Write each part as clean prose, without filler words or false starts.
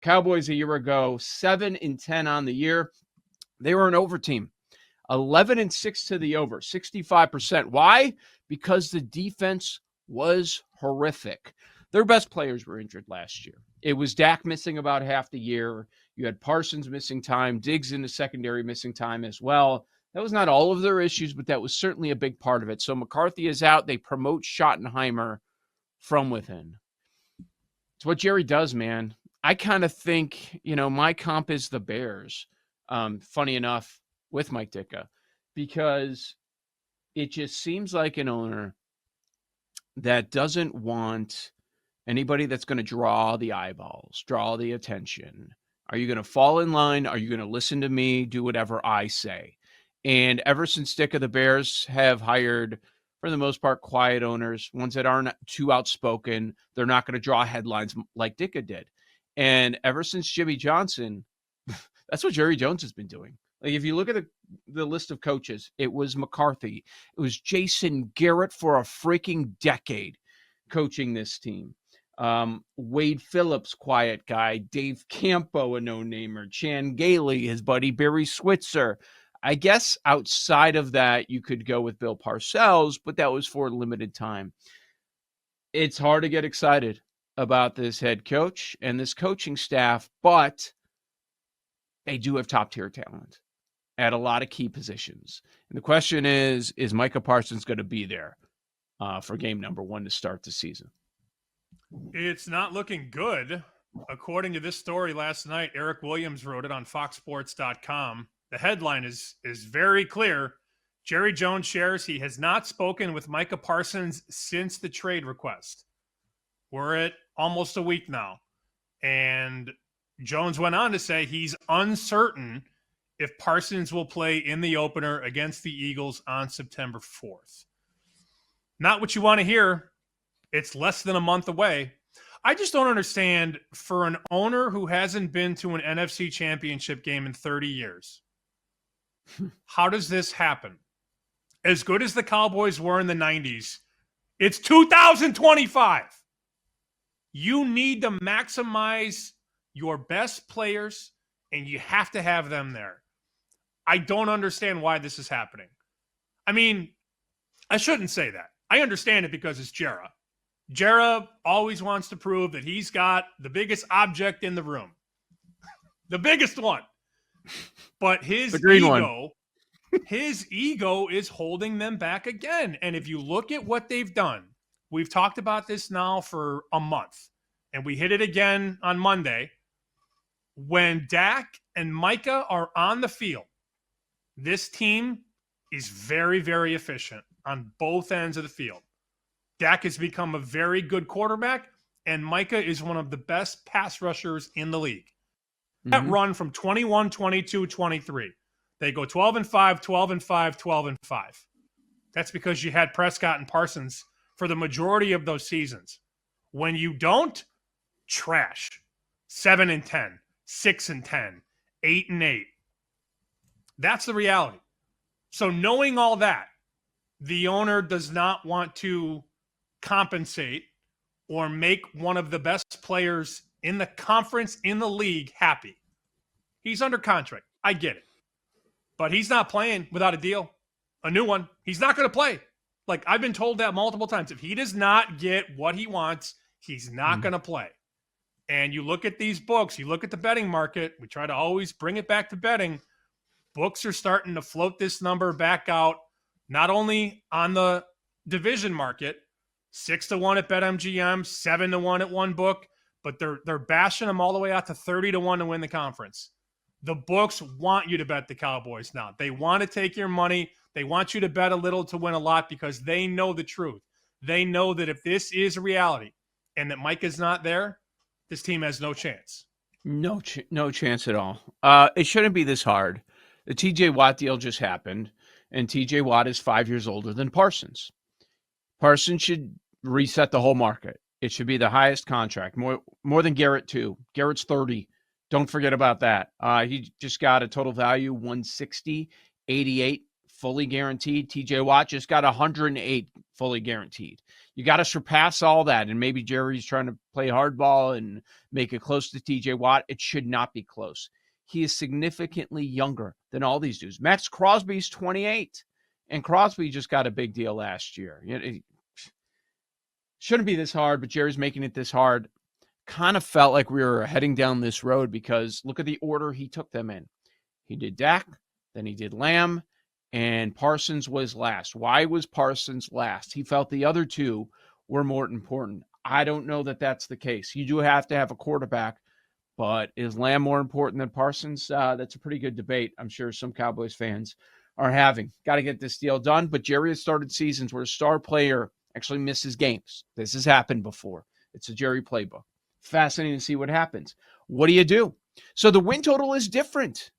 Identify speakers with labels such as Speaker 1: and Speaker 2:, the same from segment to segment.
Speaker 1: Cowboys a year ago, 7-10 on the year. They were an over team. 11-6 to the over, 65%. Why? Because the defense was horrific. Their best players were injured last year. It was Dak missing about half the year. You had Parsons missing time, Diggs in the secondary missing time as well. That was not all of their issues, but that was certainly a big part of it. So McCarthy is out. They promote Schottenheimer from within. It's what Jerry does, man. I kind of think, my comp is the Bears. Funny enough, with Mike Ditka, because it just seems like an owner that doesn't want anybody that's going to draw the eyeballs, draw the attention. Are you going to fall in line? Are you going to listen to me, do whatever I say? And ever since Ditka, the Bears have hired, for the most part, quiet owners, ones that aren't too outspoken. They're not going to draw headlines like Ditka did. And ever since Jimmy Johnson, that's what Jerry Jones has been doing. Like, if you look at the list of coaches, it was McCarthy. It was Jason Garrett for a freaking decade coaching this team. Wade Phillips, quiet guy. Dave Campo, a no-namer. Chan Gailey, his buddy Barry Switzer. I guess outside of that, you could go with Bill Parcells, but that was for a limited time. It's hard to get excited about this head coach and this coaching staff, but they do have top-tier talent at a lot of key positions. And the question is Micah Parsons going to be there for game number 1 to start the season?
Speaker 2: It's not looking good. According to this story last night, Eric Williams wrote it on foxsports.com. The headline is very clear. Jerry Jones shares he has not spoken with Micah Parsons since the trade request. We're at almost a week now. And Jones went on to say he's uncertain if Parsons will play in the opener against the Eagles on September 4th. Not what you want to hear. It's less than a month away. I just don't understand, for an owner who hasn't been to an NFC championship game in 30 years, how does this happen? As good as the Cowboys were in the 90s, it's 2025. You need to maximize your best players, and you have to have them there. I don't understand why this is happening. I mean, I shouldn't say that. I understand it because it's Jera. Jera always wants to prove that he's got the biggest object in the room. The biggest one. But his ego is holding them back again. And if you look at what they've done, we've talked about this now for a month, and we hit it again on Monday. When Dak and Micah are on the field, this team is very, very efficient on both ends of the field. Dak has become a very good quarterback, and Micah is one of the best pass rushers in the league. That run from 21, 22, 23. They go 12-5, 12-5, 12-5. That's because you had Prescott and Parsons for the majority of those seasons. When you don't, trash. 7-10, 6-10, 8-8. That's the reality. So knowing all that, the owner does not want to compensate or make one of the best players in the conference, in the league, happy. He's under contract. I get it. But he's not playing without a deal, a new one. He's not going to play. Like, I've been told that multiple times. If he does not get what he wants, he's not going to play. And you look at these books, you look at the betting market, we try to always bring it back to betting. Books are starting to float this number back out, not only on the division market, 6-1 at BetMGM, 7-1 at one book, but they're bashing them all the way out to 30-1 to win the conference. The books want you to bet the Cowboys now. They want to take your money. They want you to bet a little to win a lot because they know the truth. They know that if this is reality and that Mike is not there, this team has no chance.
Speaker 1: No chance at all. It shouldn't be this hard. The TJ Watt deal just happened, and TJ Watt is 5 years older than Parsons. Parsons should reset the whole market. It should be the highest contract, more than Garrett too. Garrett's 30. Don't forget about that. He just got a total value 160, 88, fully guaranteed. TJ Watt just got 108 fully guaranteed. You got to surpass all that. And maybe Jerry's trying to play hardball and make it close to TJ Watt. It should not be close. He is significantly younger than all these dudes. Max Crosby's 28, and Crosby just got a big deal last year. It shouldn't be this hard, but Jerry's making it this hard. Kind of felt like we were heading down this road because look at the order he took them in. He did Dak, then he did Lamb, and Parsons was last. Why was Parsons last? He felt the other two were more important. I don't know that that's the case. You do have to have a quarterback, but is Lamb more important than Parsons? That's a pretty good debate. I'm sure some Cowboys fans are having. Got to get this deal done, but Jerry has started seasons where a star player actually misses games. This has happened before. It's a Jerry playbook. Fascinating to see what happens. What do you do? So the win total is different.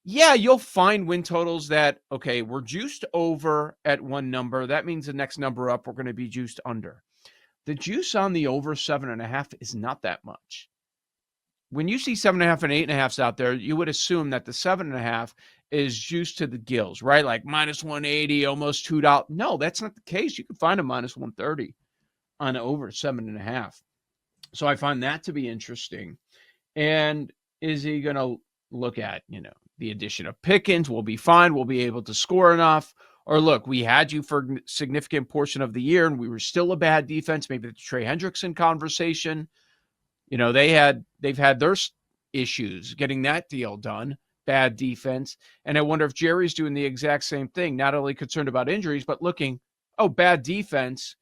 Speaker 1: Yeah, you'll find win totals that, okay, we're juiced over at one number. That means the next number up, we're going to be juiced under. The juice on the over 7.5 is not that much. When you see 7.5 and 8.5s out there, you would assume that the 7.5 is juiced to the gills, right? Like minus 180, almost $2. No, that's not the case. You can find a minus 130 on over 7.5. So I find that to be interesting. And is he going to look at, the addition of Pickens? We'll be fine. We'll be able to score enough. Or look, we had you for a significant portion of the year and we were still a bad defense. Maybe the Trey Hendrickson conversation. They've had their issues getting that deal done. Bad defense. And I wonder if Jerry's doing the exact same thing, not only concerned about injuries, but looking, bad defense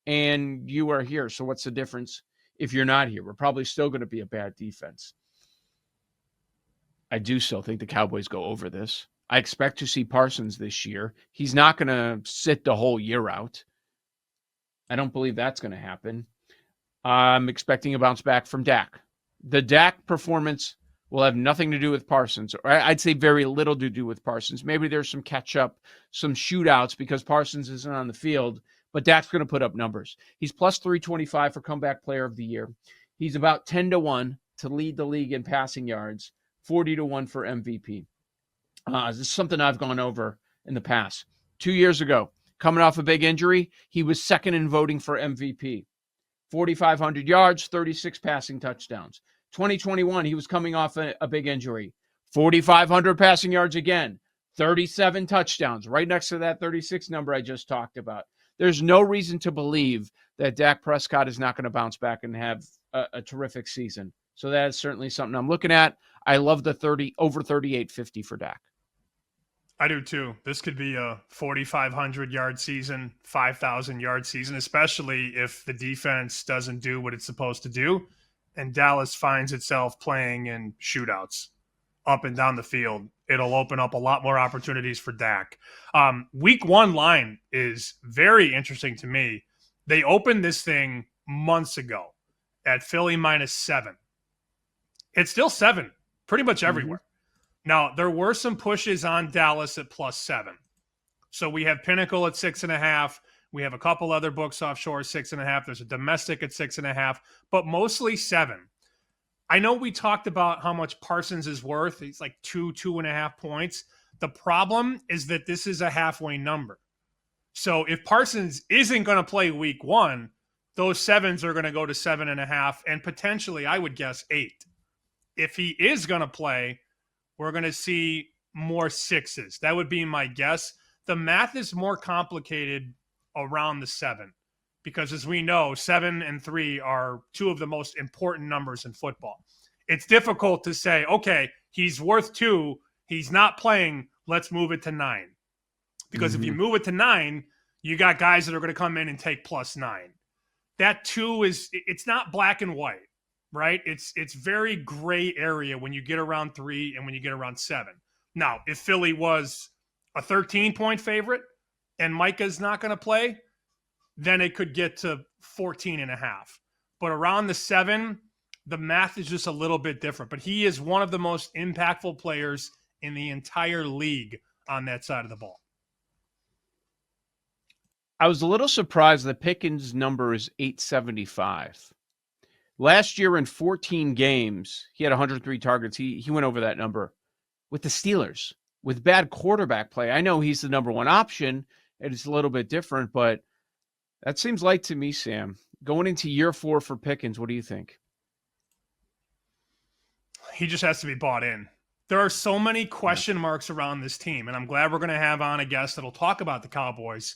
Speaker 1: and you are here. So what's the difference if you're not here? We're probably still going to be a bad defense. I do still think the Cowboys go over this. I expect to see Parsons this year. He's not going to sit the whole year out. I don't believe that's going to happen. I'm expecting a bounce back from Dak. The Dak performance will have nothing to do with Parsons. Or I'd say very little to do with Parsons. Maybe there's some catch-up, some shootouts because Parsons isn't on the field, but Dak's going to put up numbers. He's plus 325 for comeback player of the year. He's about 10-1 to lead the league in passing yards, 40-1 for MVP. This is something I've gone over in the past. 2 years ago, coming off a big injury, he was second in voting for MVP. 4,500 yards, 36 passing touchdowns. 2021, he was coming off a big injury. 4,500 passing yards again, 37 touchdowns, right next to that 36 number I just talked about. There's no reason to believe that Dak Prescott is not going to bounce back and have a terrific season. So that is certainly something I'm looking at. I love the over 38.50 for Dak.
Speaker 2: I do too. This could be a 4,500 yard season, 5,000 yard season, especially if the defense doesn't do what it's supposed to do and Dallas finds itself playing in shootouts up and down the field. It'll open up a lot more opportunities for Dak. Week 1 line is very interesting to me. They opened this thing months ago at Philly -7. It's still 7 pretty much everywhere. Now, there were some pushes on Dallas at +7. So we have Pinnacle at 6.5. We have a couple other books offshore, 6.5. There's a domestic at 6.5, but mostly 7. I know we talked about how much Parsons is worth. He's like 2.5 points. The problem is that this is a halfway number. So if Parsons isn't going to play week 1, those 7s are going to go to 7.5 and potentially, I would guess, 8. If he is going to play, we're going to see more 6s. That would be my guess. The math is more complicated around the 7 because, as we know, 7 and 3 are two of the most important numbers in football. It's difficult to say, okay, he's worth 2. He's not playing. Let's move it to 9. Because if you move it to 9, you got guys that are going to come in and take +9. That 2 it's not black and white. Right? It's very gray area when you get around 3 and when you get around 7. Now, if Philly was a 13-point favorite and Micah's not going to play, then it could get to 14.5. But around the 7, the math is just a little bit different. But he is one of the most impactful players in the entire league on that side of the ball.
Speaker 1: I was a little surprised that Pickens' number is 875. Last year in 14 games, he had 103 targets. He went over that number with the Steelers. with bad quarterback play. I know he's the number one option, and it's a little bit different, but that seems light to me, Sam. Going into year 4 for Pickens, what do you think?
Speaker 2: He just has to be bought in. There are so many question marks around this team, and I'm glad we're going to have on a guest that'll talk about the Cowboys.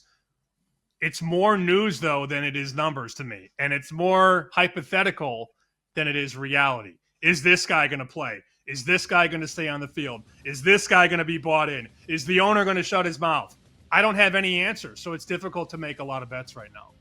Speaker 2: It's more news, though, than it is numbers to me, and it's more hypothetical than it is reality. Is this guy going to play? Is this guy going to stay on the field? Is this guy going to be bought in? Is the owner going to shut his mouth? I don't have any answers, so it's difficult to make a lot of bets right now.